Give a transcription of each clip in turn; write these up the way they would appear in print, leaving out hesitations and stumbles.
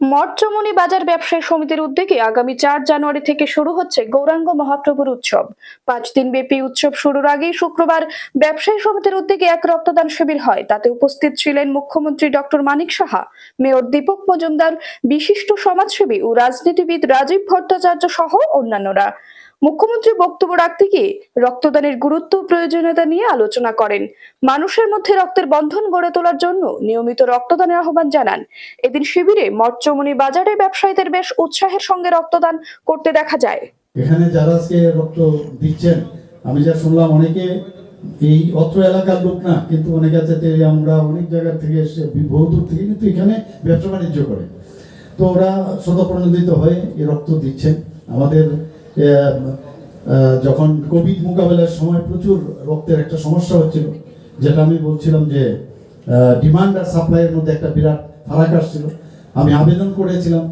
মঠচমনি বাজার ব্যবসায়ী সমিতির উদ্যোগে আগামী 4 জানুয়ারি থেকে শুরু হচ্ছে গৌরাঙ্গ মহাপ্রভুর উৎসব। 5 দিন ব্যাপী উৎসব শুরুর আগেই শুক্রবার ব্যবসায়ী সমিতির উদ্যোগে এক রক্তদান শিবির হয়। তাতে উপস্থিত ছিলেন মুখ্যমন্ত্রী ডক্টর মানিক সাহা, মেয়র দীপক মজুমদার, বিশিষ্ট সমাজসেবী ও রাজনীতিবিদ রাজীব ভট্টাচার্য সহ অন্যান্যরা। মুখ্যমন্ত্রী বক্তব্য রাখতে গিয়ে রক্তদানের গুরুত্ব ও প্রয়োজনীয়তা নিয়ে আলোচনা করেন। মানুষের মধ্যে রক্তের বন্ধন গড়ে তোলার জন্য নিয়মিত রক্তদানের আহ্বান জানান। এদিন শিবিরে মঠচমনি বাজারে ব্যবসায়ীদের বেশ উৎসাহের সঙ্গে রক্তদান করতে দেখা যায়। এখানে যারা আজকে রক্ত দিচ্ছেন, আমি যা শুনলাম অনেকে এই অত্র এলাকার লোক না, কিন্তু অনেকে আছে আমরা অনেক জায়গা থেকে এসে বহু দূর থেকে কিন্তু এখানে ব্যবসা বাণিজ্য করে, তো ওরা স্বতঃপ্রণোদিত হয়ে এই রক্ত দিচ্ছেন। আমাদের যখন কোভিড মোকাবেলার সময় প্রচুর রক্তের একটা সমস্যা হচ্ছিল, যেটা আমি বলছিলাম যে ডিমান্ড আর সাপ্লাইয়ের মধ্যে একটা বিরাট ফারাক আসছিল। আমি আবেদন করেছিলাম,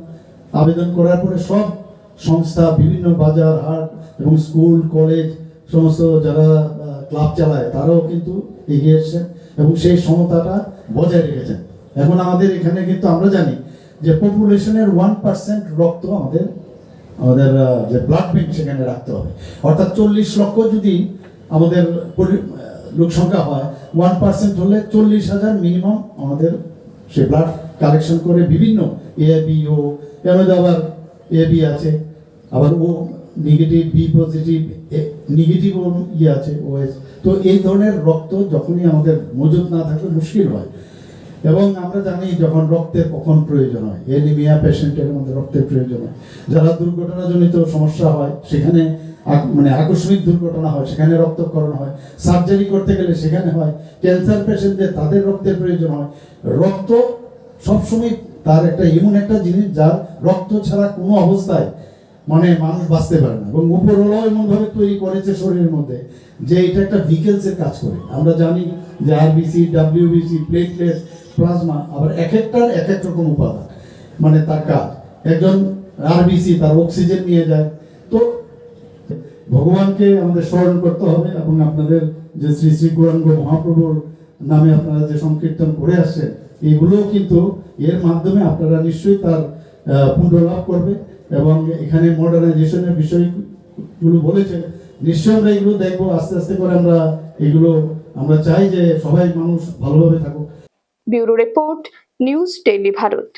আবেদন করার পরে সব সংস্থা, বিভিন্ন বাজার হাট এবং স্কুল কলেজ সমস্ত যারা ক্লাব চালায় তারাও কিন্তু এগিয়ে এসছেন এবং সেই সমতাটা বজায় রেখেছেন। এখন আমাদের এখানে কিন্তু আমরা জানি যে পপুলেশনের 1% রক্ত আমাদের যে ব্লাড ব্যাংক সেখানে রাখতে হবে, অর্থাৎ 40 লক্ষ যদি আমাদের লোক সংখ্যা হয়, 1% হলে 40,000 মিনিমাম আমাদের সে ব্লাড কালেকশন করে বিভিন্ন এবি ও এর মধ্যে আবার এবি আছে, আবার ও নেগেটিভ, বি পজিটিভ, নেগেটিভ ও ইয়ে আছে ওএস। তো এই ধরনের রক্ত যখনই আমাদের মজুদ না থাকলে মুশকিল হয়। এবং আমরা জানি যখন রক্তের কখন প্রয়োজন হয়, অ্যানিমিয়া পেশেন্টের মধ্যে রক্তের প্রয়োজন হয়, যারা দুর্ঘটনাজনিত সমস্যা হয় সেখানে মানে আকস্মিক দুর্ঘটনা হয় সেখানে রক্তকরণ হয়, সার্জারি করতে গেলে সেখানে হয়, ক্যান্সার পেশেন্টদের তাদের রক্তের প্রয়োজন হয়। রক্ত সবসময় তার একটা এমন একটা জিনিস যার রক্ত ছাড়া কোনো অবস্থায় মানে মানুষ বাঁচতে পারে না, এবং উপরওয়ালাও এমনভাবে তৈরি করেছে শরীরের মধ্যে যে এটা একটা ভিকেলসের কাজ করে। আমরা জানি যে আরবিসি, ডাব্লিউবিসি, প্লেটলেট, প্লাজমা, আবার এক একটার এক এক রকম উপাদান, মানে তার কাজ। একজন আরবিসি তার অক্সিজেন নিয়ে যায়। তো ভগবানকে আমাদের স্মরণ করতে হবে এবং আপনাদের যে শ্রী শ্রী গৌরাঙ্গ মহাপ্রভুর নামে আপনারা যে সংকীর্তন করে আসছেন, এগুলোও কিন্তু এর মাধ্যমে আপনারা নিশ্চয়ই তার পুণ্য লাভ করবে। এবং এখানে মডার্নাইজেশনের বিষয়গুলো বলেছেন, নিশ্চয়ই আমরা এগুলো দেখবো আস্তে আস্তে করে। আমরা চাই যে সবাই মানুষ ভালোভাবে থাকুক। Bureau report, news daily Bharat.